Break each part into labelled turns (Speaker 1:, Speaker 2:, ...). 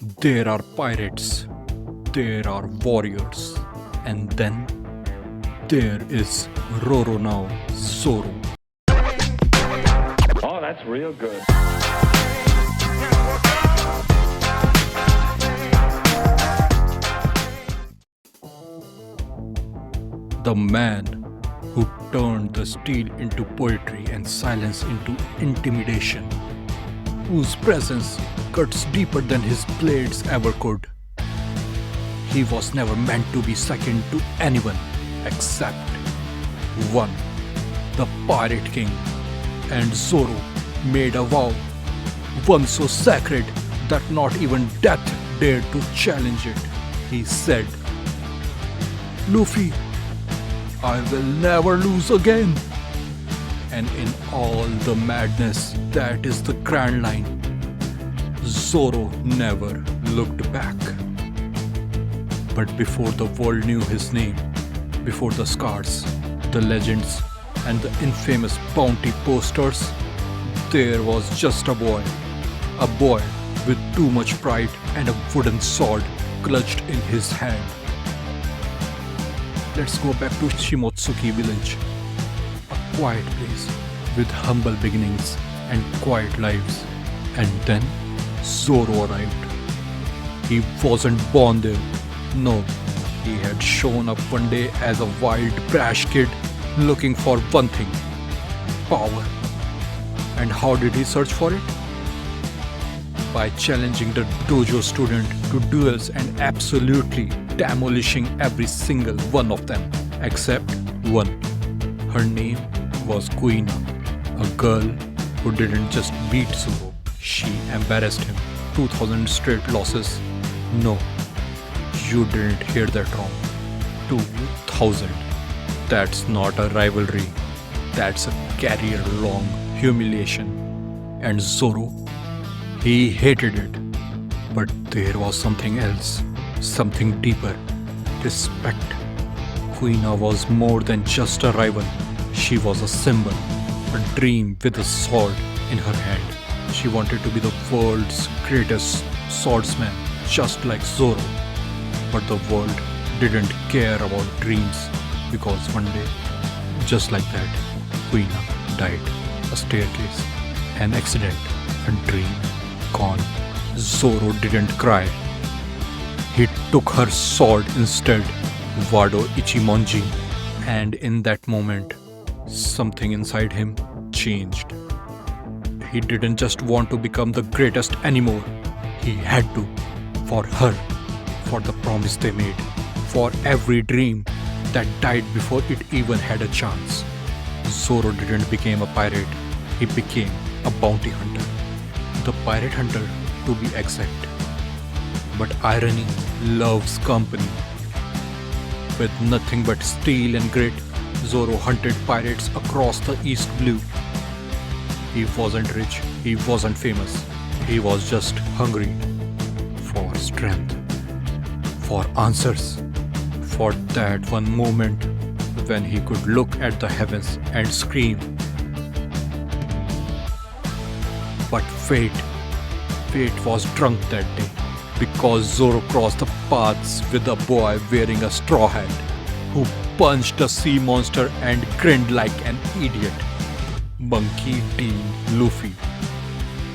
Speaker 1: There are pirates, there are warriors, and then there is Roro now, Zoro.
Speaker 2: Oh, that's real good.
Speaker 1: The man who turned the steel into poetry and silence into intimidation, whose presence cuts deeper than his blades ever could. He was never meant to be second to anyone except one, the Pirate King. And Zoro made a vow, one so sacred that not even death dared to challenge it. He said, Luffy, I will never lose again. And in all the madness that is the grand line, Zoro never looked back. But before the world knew his name, before the scars, the legends, and the infamous bounty posters, there was just a boy with too much pride and a wooden sword clutched in his hand. Let's go back to Shimotsuki village, a quiet place with humble beginnings and quiet lives. And then Zoro arrived. He wasn't born there. No, he had shown up one day as a wild, brash kid looking for one thing: power. And how did he search for it? By challenging the dojo student to duels and absolutely demolishing every single one of them, except one. Her name was Kuina, a girl who didn't just beat Zoro, she embarrassed him. 2000 straight losses. No, you didn't hear that wrong. 2000. That's not a rivalry. That's a career-long humiliation. And Zoro, he hated it. But there was something else, something deeper. Respect. Kuina was more than just a rival. She was a symbol, a dream with a sword in her hand. She wanted to be the world's greatest swordsman, just like Zoro. But the world didn't care about dreams, because one day, just like that, Kuina died. A staircase, an accident, a dream, gone. Zoro didn't cry. He took her sword instead, Wado Ichimonji. And in that moment, something inside him changed. He didn't just want to become the greatest anymore. He had to. For her. For the promise they made. For every dream that died before it even had a chance. Zoro didn't become a pirate. He became a bounty hunter. The pirate hunter, to be exact. But irony loves company. With nothing but steel and grit, Zoro hunted pirates across the East Blue. He wasn't rich, he wasn't famous. He was just hungry for strength, for answers, for that one moment when he could look at the heavens and scream. But fate was drunk that day, because Zoro crossed the paths with a boy wearing a straw hat, who punched a sea monster and grinned like an idiot. Monkey D. Luffy,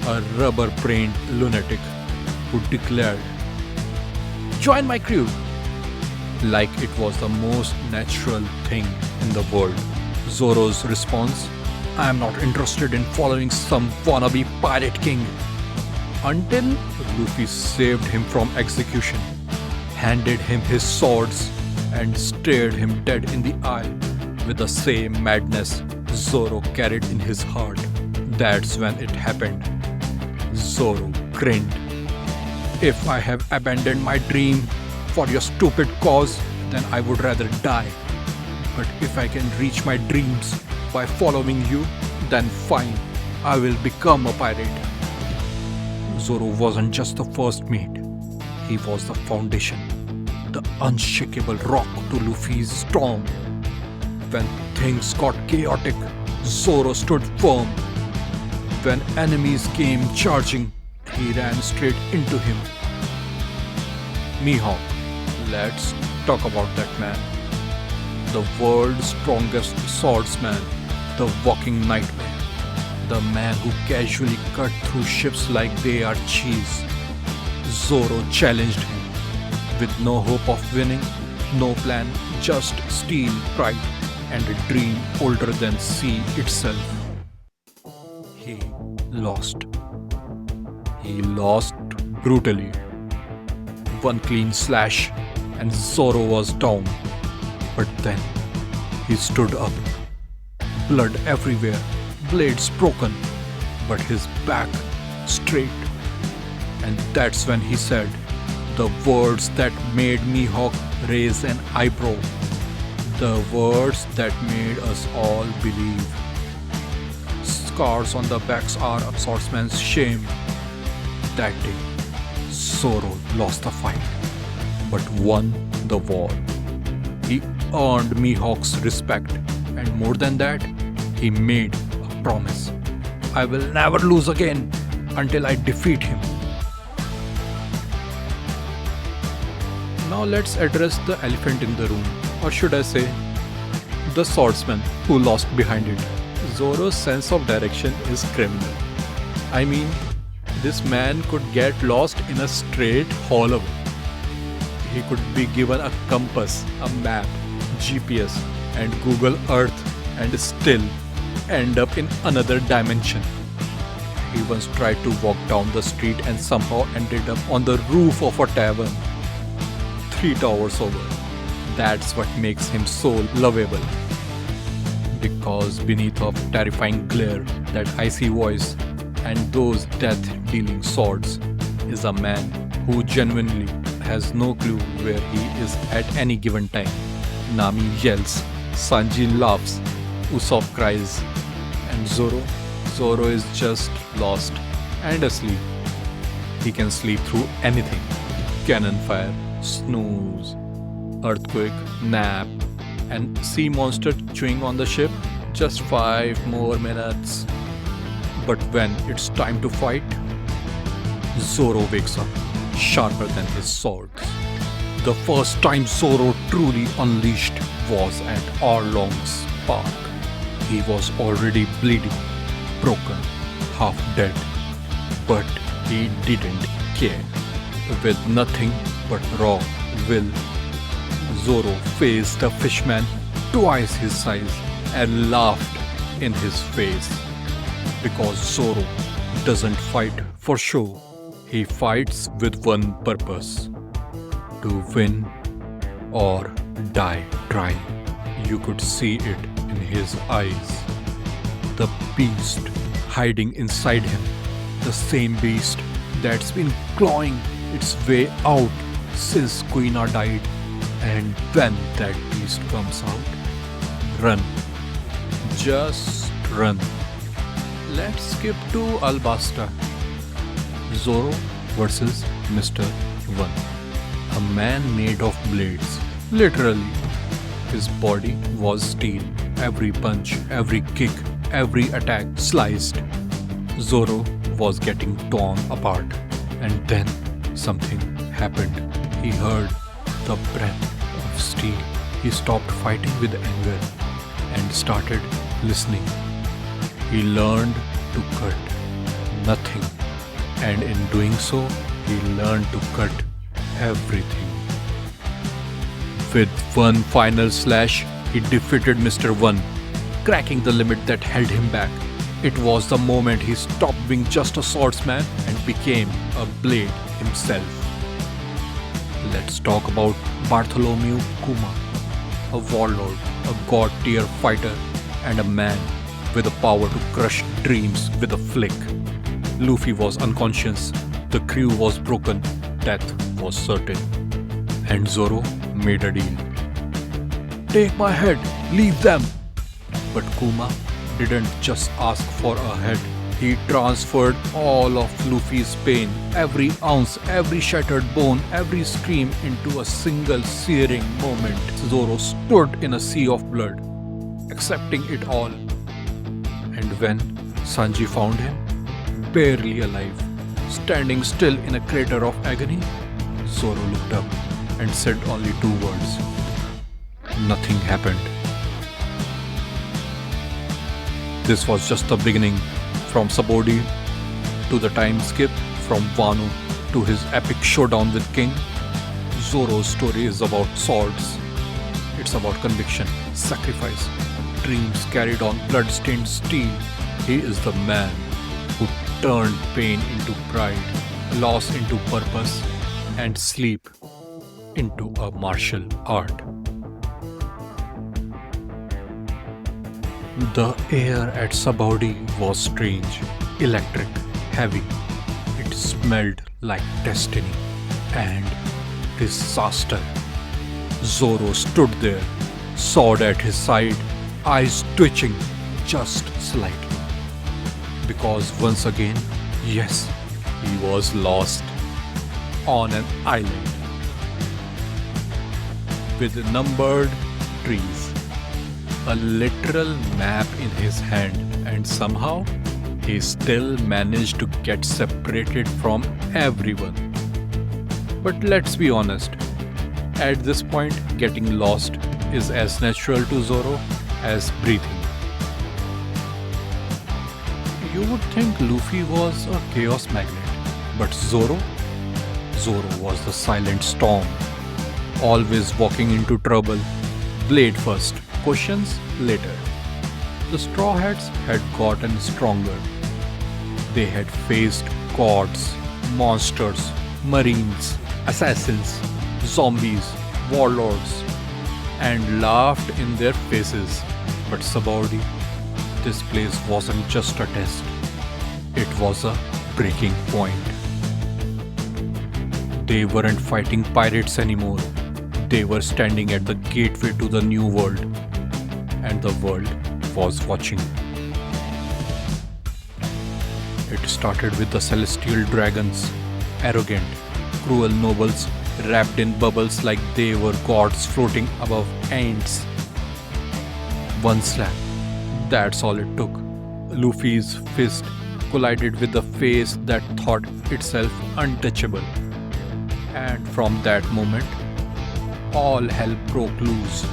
Speaker 1: a rubber-brained lunatic who declared, "Join my crew," like it was the most natural thing in the world. Zoro's response, "I am not interested in following some wannabe pirate king." Until Luffy saved him from execution, handed him his swords, and stared him dead in the eye with the same madness Zoro carried in his heart. That's when it happened. Zoro grinned. "If I have abandoned my dream for your stupid cause, then I would rather die. But if I can reach my dreams by following you, then fine, I will become a pirate." Zoro wasn't just the first mate. He was the foundation, the unshakable rock to Luffy's storm. When things got chaotic, Zoro stood firm. When enemies came charging, he ran straight into him. Mihawk. Let's talk about that man. The world's strongest swordsman, the walking nightmare, the man who casually cut through ships like they are cheese. Zoro challenged him with no hope of winning, no plan, just steel, pride, and a dream older than sea itself. He lost. He lost brutally. One clean slash, and Zoro was down. But then he stood up. Blood everywhere, blades broken, but his back straight. And that's when he said the words that made Mihawk raise an eyebrow. The words that made us all believe. Scars on the backs are a swordsman's shame. That day, Zoro lost the fight, but won the war. He earned Mihawk's respect, and more than that, he made a promise. I will never lose again until I defeat him. Now let's address the elephant in the room, or should I say, the swordsman who lost behind it. Zoro's sense of direction is criminal. I mean, this man could get lost in a straight hallway. He could be given a compass, a map, GPS, and Google Earth and still end up in another dimension. He once tried to walk down the street and somehow ended up on the roof of a tavern. 3 towers over. That's what makes him so lovable. Because beneath of terrifying glare, that icy voice, and those death-dealing swords is a man who genuinely has no clue where he is at any given time. Nami yells, Sanji laughs, Usopp cries, and Zoro is just lost and asleep. He can sleep through anything. Cannon fire, snooze, earthquake, nap, and sea monster chewing on the ship. Just 5 more minutes. But when it's time to fight, Zoro wakes up, sharper than his swords. The first time Zoro truly unleashed was at Arlong's Park. He was already bleeding, broken, half dead, but he didn't care. With nothing but raw will, Zoro faced a fishman twice his size and laughed in his face. Because Zoro doesn't fight for show. He fights with one purpose: to win or die trying. You could see it in his eyes. The beast hiding inside him. The same beast that's been clawing its way out since Kuina died. And when that beast comes out, run. Just run. Let's skip to Alabasta. Zoro versus Mr. One. A man made of blades. Literally. His body was steel. Every punch, every kick, every attack sliced. Zoro was getting torn apart. And then something happened. He heard the breath of steel. He stopped fighting with anger and started listening. He learned to cut nothing, and in doing so, he learned to cut everything. With one final slash, he defeated Mr. One, cracking the limit that held him back. It was the moment he stopped being just a swordsman and became a blade himself. Let's talk about Bartholomew Kuma, a warlord, a god-tier fighter, and a man with the power to crush dreams with a flick. Luffy was unconscious, the crew was broken, death was certain. And Zoro made a deal. Take my head, leave them. But Kuma didn't just ask for a head. He transferred all of Luffy's pain, every ounce, every shattered bone, every scream into a single searing moment. Zoro stood in a sea of blood, accepting it all. And when Sanji found him, barely alive, standing still in a crater of agony, Zoro looked up and said only two words. Nothing happened. This was just the beginning. From Sabaody to the time skip, from Wano to his epic showdown with King, Zoro's story is about swords. It's about conviction, sacrifice, dreams carried on blood-stained steel. He is the man who turned pain into pride, loss into purpose, and sleep into a martial art. The air at Sabaody was strange, electric, heavy. It smelled like destiny and disaster. Zoro stood there, sword at his side, eyes twitching just slightly. Because once again, yes, he was lost on an island with numbered trees, a literal map in his hand, and somehow he still managed to get separated from everyone. But let's be honest, at this point, getting lost is as natural to Zoro as breathing. You would think Luffy was a chaos magnet, but Zoro was the silent storm, always walking into trouble. Blade first, questions later. The Straw Hats had gotten stronger. They had faced gods, monsters, marines, assassins, zombies, warlords, and laughed in their faces. But Sabaody, this place wasn't just a test, it was a breaking point. They weren't fighting pirates anymore. They were standing at the gateway to the new world, and the world was watching. It started with the celestial dragons, arrogant, cruel nobles wrapped in bubbles like they were gods floating above ants. One slap, that's all it took. Luffy's fist collided with the face that thought itself untouchable. And from that moment, all hell broke loose.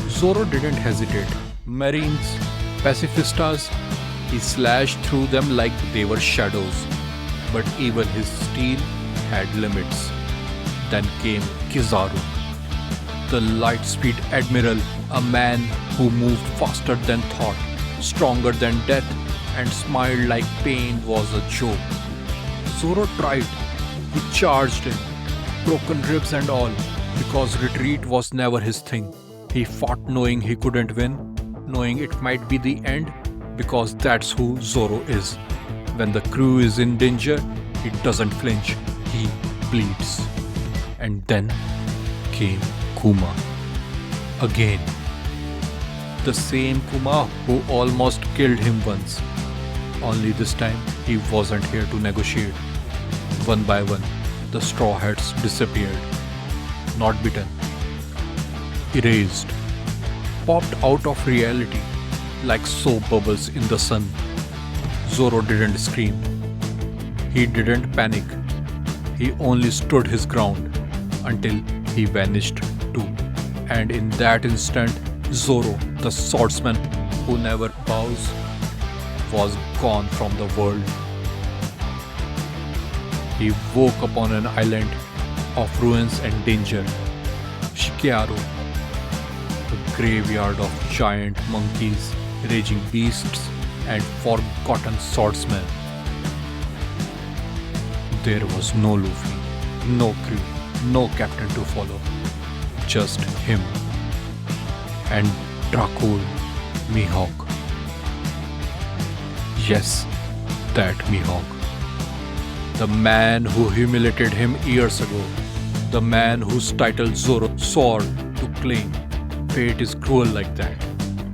Speaker 1: Zoro didn't hesitate. Marines, pacifistas, he slashed through them like they were shadows. But even his steel had limits. Then came Kizaru, the light-speed admiral, a man who moved faster than thought, stronger than death, and smiled like pain was a joke. Zoro tried. He charged in, broken ribs and all, because retreat was never his thing. He fought knowing he couldn't win, knowing it might be the end, because that's who Zoro is. When the crew is in danger, he doesn't flinch, he bleeds. And then came Kuma. Again. The same Kuma who almost killed him once. Only this time, he wasn't here to negotiate. One by one, the Straw Hats disappeared. Not bitten. Erased. Popped out of reality like soap bubbles in the sun. Zoro didn't scream. He didn't panic. He only stood his ground until he vanished too. And in that instant, Zoro, the swordsman who never bows, was gone from the world. He woke up on an island of ruins and danger. Shikiaro, a graveyard of giant monkeys, raging beasts, and forgotten swordsmen. There was no Luffy, no crew, no captain to follow. Just him and Dracul Mihawk. Yes, that Mihawk. The man who humiliated him years ago. The man whose title Zoro swore to claim. Fate is cruel like that.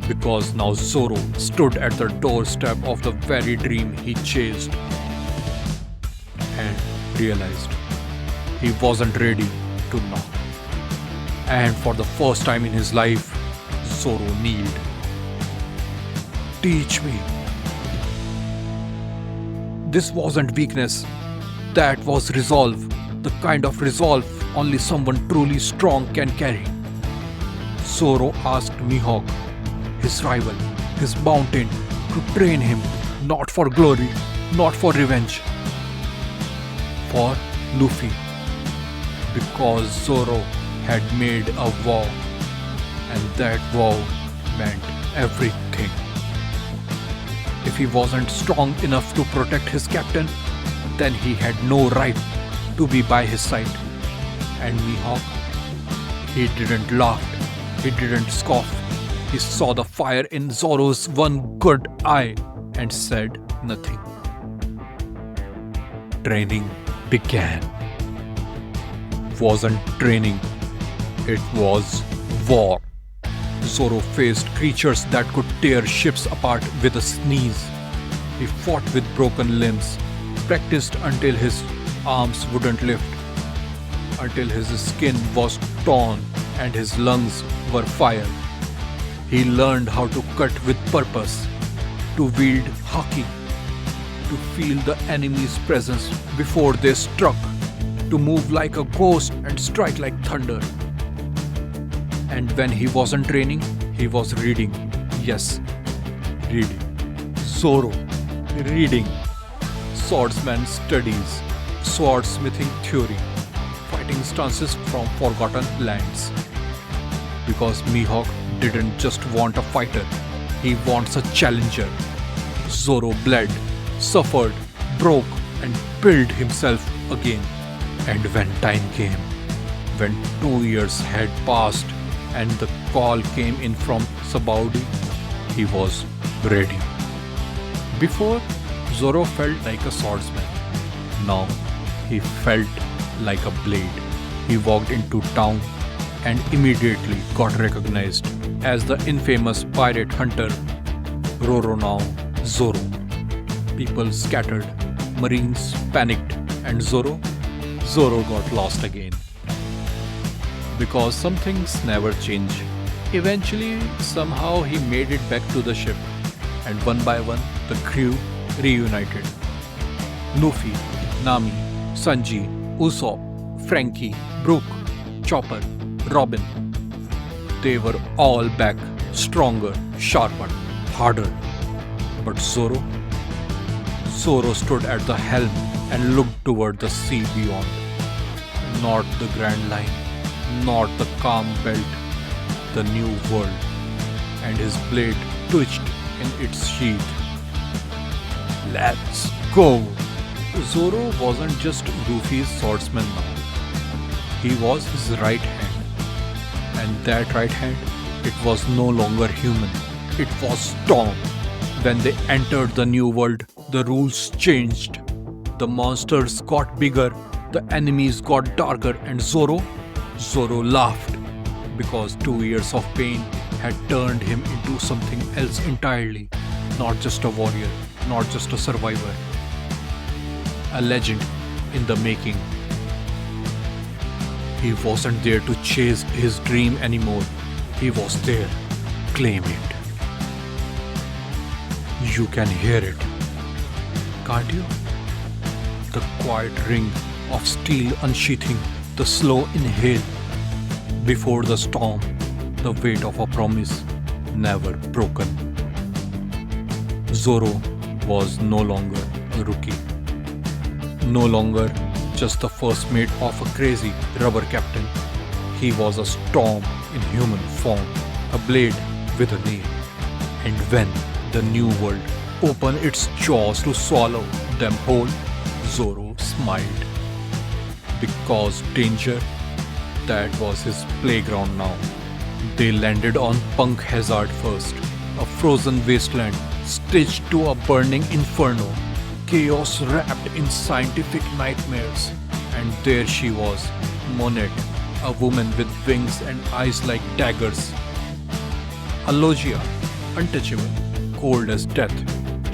Speaker 1: Because now Zoro stood at the doorstep of the very dream he chased. And realized he wasn't ready to knock. And for the first time in his life, Zoro kneeled. Teach me. This wasn't weakness. That was resolve. the kind of resolve only someone truly strong can carry. Zoro asked Mihawk, his rival, his mountain, to train him not for glory, not for revenge, for Luffy, because Zoro had made a vow, and that vow meant everything. If he wasn't strong enough to protect his captain, then he had no right to be by his side. And Mihawk, he didn't laugh, he didn't scoff. He saw the fire in Zoro's one good eye and said nothing. Training began. Wasn't training, it was war. Zoro faced creatures that could tear ships apart with a sneeze. He fought with broken limbs, practiced until his arms wouldn't lift, until his skin was torn and his lungs were fire. He learned how to cut with purpose, to wield haki, to feel the enemy's presence before they struck, to move like a ghost and strike like thunder. And when he wasn't training, he was reading. Yes, reading. Zoro, reading. Swordsman studies, swordsmithing theory, fighting stances from forgotten lands. Because Mihawk didn't just want a fighter, he wants a challenger. Zoro bled, suffered, broke, and built himself again. And when time came, when 2 years had passed and the call came in from Sabaody, he was ready. Before, Zoro felt like a swordsman. Now, he felt like a blade. He walked into town and immediately got recognized as the infamous pirate hunter Roronoa Zoro. People scattered, marines panicked, and Zoro got lost again. Because some things never change. Eventually, somehow he made it back to the ship, and one by one, the crew reunited. Luffy, Nami, Sanji, Usopp, Frankie, Brook, Chopper, Robin. They were all back, stronger, sharper, harder. But Zoro stood at the helm and looked toward the sea beyond. Not the Grand Line, not the calm belt, the new world. And his blade twitched in its sheath. Let's go! Zoro wasn't just Luffy's swordsman now. He was his right hand. And that right hand, it was no longer human. It was Storm. When they entered the new world, the rules changed. The monsters got bigger, the enemies got darker, and Zoro laughed. Because 2 years of pain had turned him into something else entirely. Not just a warrior, not just a survivor. A legend in the making. He wasn't there to chase his dream anymore. He was there. Claim it. You can hear it. Can't you? The quiet ring of steel unsheathing, the slow inhale. Before the storm, the weight of a promise never broken. Zoro was no longer a rookie. No longer just the first mate of a crazy rubber captain. He was a storm in human form, a blade with a name. And when the new world opened its jaws to swallow them whole, Zoro smiled. Because danger, that was his playground now. They landed on Punk Hazard first, a frozen wasteland stitched to a burning inferno, chaos wrapped in scientific nightmares. And there she was, Monet, a woman with wings and eyes like daggers. Alogia, untouchable, cold as death.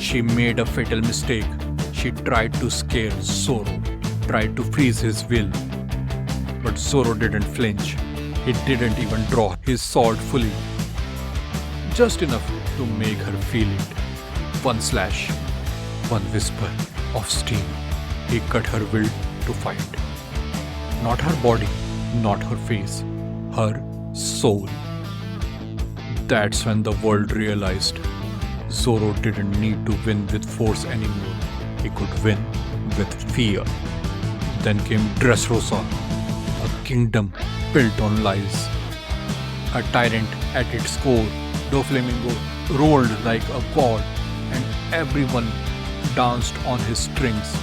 Speaker 1: She made a fatal mistake. She tried to scare Zoro, tried to freeze his will. But Zoro didn't flinch. He didn't even draw his sword fully. Just enough to make her feel it. One slash, one whisper of steam. He cut her will to fight. Not her body, not her face, her soul. That's when the world realized Zoro didn't need to win with force anymore. He could win with fear. Then came Dressrosa, a kingdom built on lies. A tyrant at its core, Doflamingo rolled like a god and everyone danced on his strings.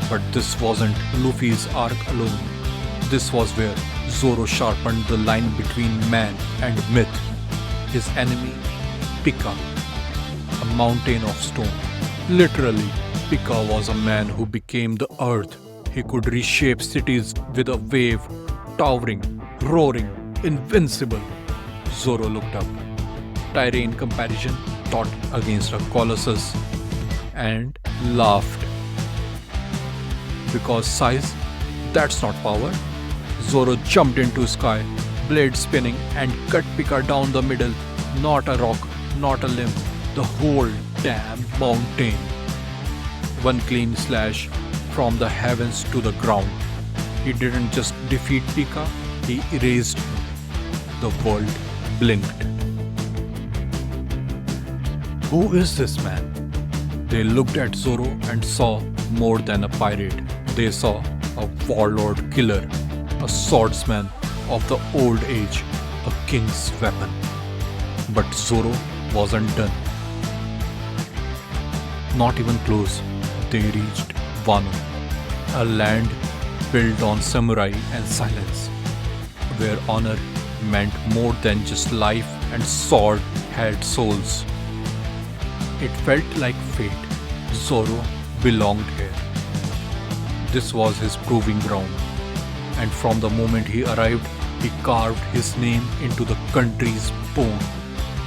Speaker 1: But this wasn't Luffy's arc alone. This was where Zoro sharpened the line between man and myth. His enemy, Pika, a mountain of stone. Literally, Pika was a man who became the earth. He could reshape cities with a wave, towering, roaring, invincible. Zoro looked up. Terrain comparison thought against a colossus and laughed. Because size, that's not power. Zoro jumped into sky, blade spinning and cut Pika down the middle. Not a rock, not a limb, the whole damn mountain. One clean slash from the heavens to the ground. He didn't just defeat Pika, he erased him. The world blinked. Who is this man? They looked at Zoro and saw more than a pirate. They saw a warlord killer, a swordsman of the old age, a king's weapon. But Zoro wasn't done. Not even close, they reached Wano, a land built on samurai and silence, where honor meant more than just life and sword had souls. It felt like fate. Zoro belonged here. This was his proving ground, and from the moment he arrived, he carved his name into the country's bone.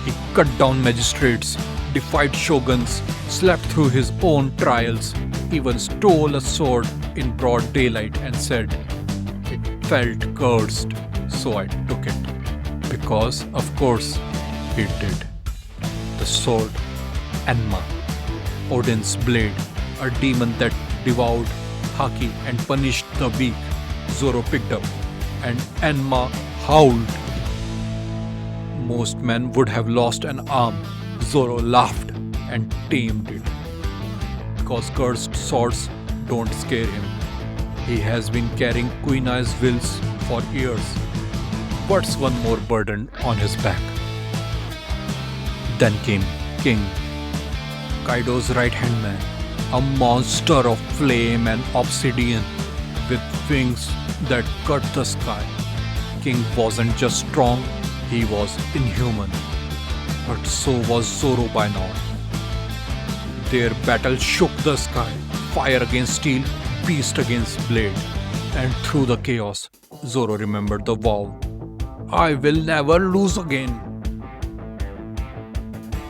Speaker 1: He cut down magistrates, defied shoguns, slept through his own trials, even stole a sword in broad daylight and said, "It felt cursed, so I took it." Because, of course, he did. The sword, Enma, Odin's blade, a demon that devoured Haki and punished the weak. Zoro picked up, and Enma howled. Most men would have lost an arm. Zoro laughed and tamed it. Because cursed swords don't scare him. He has been carrying Queen Eye's wills for years. What's one more burden on his back? Then came King, Kaido's right-hand man, a monster of flame and obsidian with wings that cut the sky. King wasn't just strong, he was inhuman. But so was Zoro by now. Their battle shook the sky, fire against steel, beast against blade. And through the chaos, Zoro remembered the vow. I will never lose again.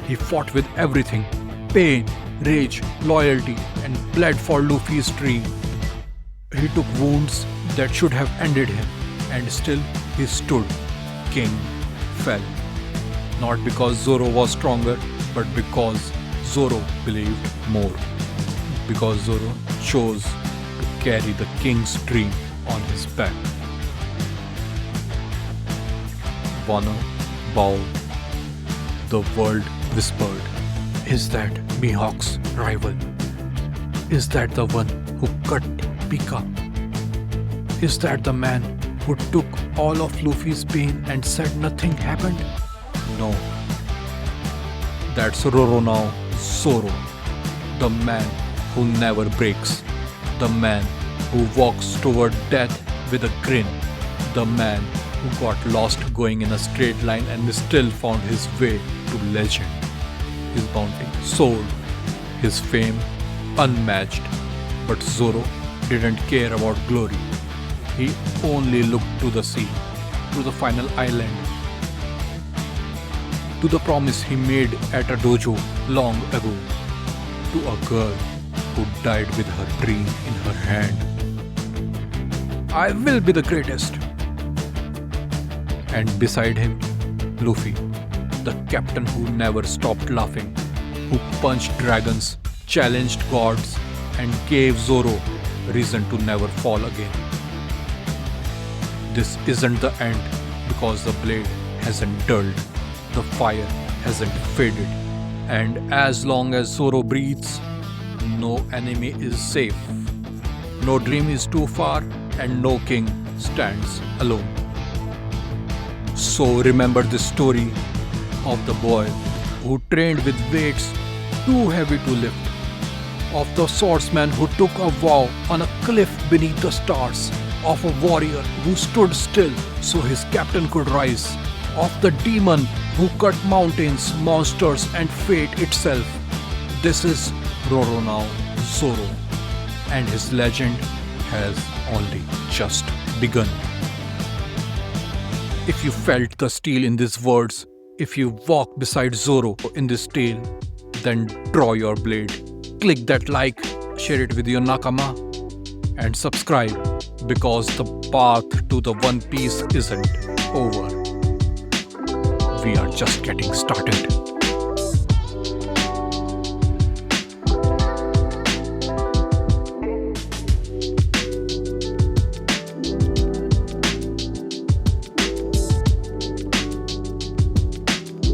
Speaker 1: He fought with everything, pain, rage, loyalty, and bled for Luffy's dream. He took wounds that should have ended him, and still he stood. King fell. Not because Zoro was stronger, but because Zoro believed more. Because Zoro chose to carry the king's dream on his back. Wano bowed. The world whispered, "Is that Mihawk's rival? Is that the one who cut Pika? Is that the man who took all of Luffy's pain and said nothing happened?" No. That's Roro now, Zoro. The man who never breaks. The man who walks toward death with a grin. The man who got lost going in a straight line and still found his way to legend. His bounty soared, his fame unmatched. But Zoro didn't care about glory. He only looked to the sea, to the final island, to the promise he made at a dojo long ago, to a girl who died with her dream in her hand. I will be the greatest. And beside him, Luffy, the captain who never stopped laughing, who punched dragons, challenged gods, and gave Zoro reason to never fall again. This isn't the end because the blade hasn't dulled, the fire hasn't faded, and as long as Zoro breathes, no enemy is safe, no dream is too far, and no king stands alone. So remember this story of the boy who trained with weights too heavy to lift, of the swordsman who took a vow on a cliff beneath the stars, of a warrior who stood still so his captain could rise, of the demon who cut mountains, monsters, and fate itself. This is Roronoa Zoro, and his legend has only just begun. If you felt the steel in these words, if you walk beside Zoro in this tale, then draw your blade. Click that like, share it with your nakama, and subscribe because the path to the One Piece isn't over. We are just getting started.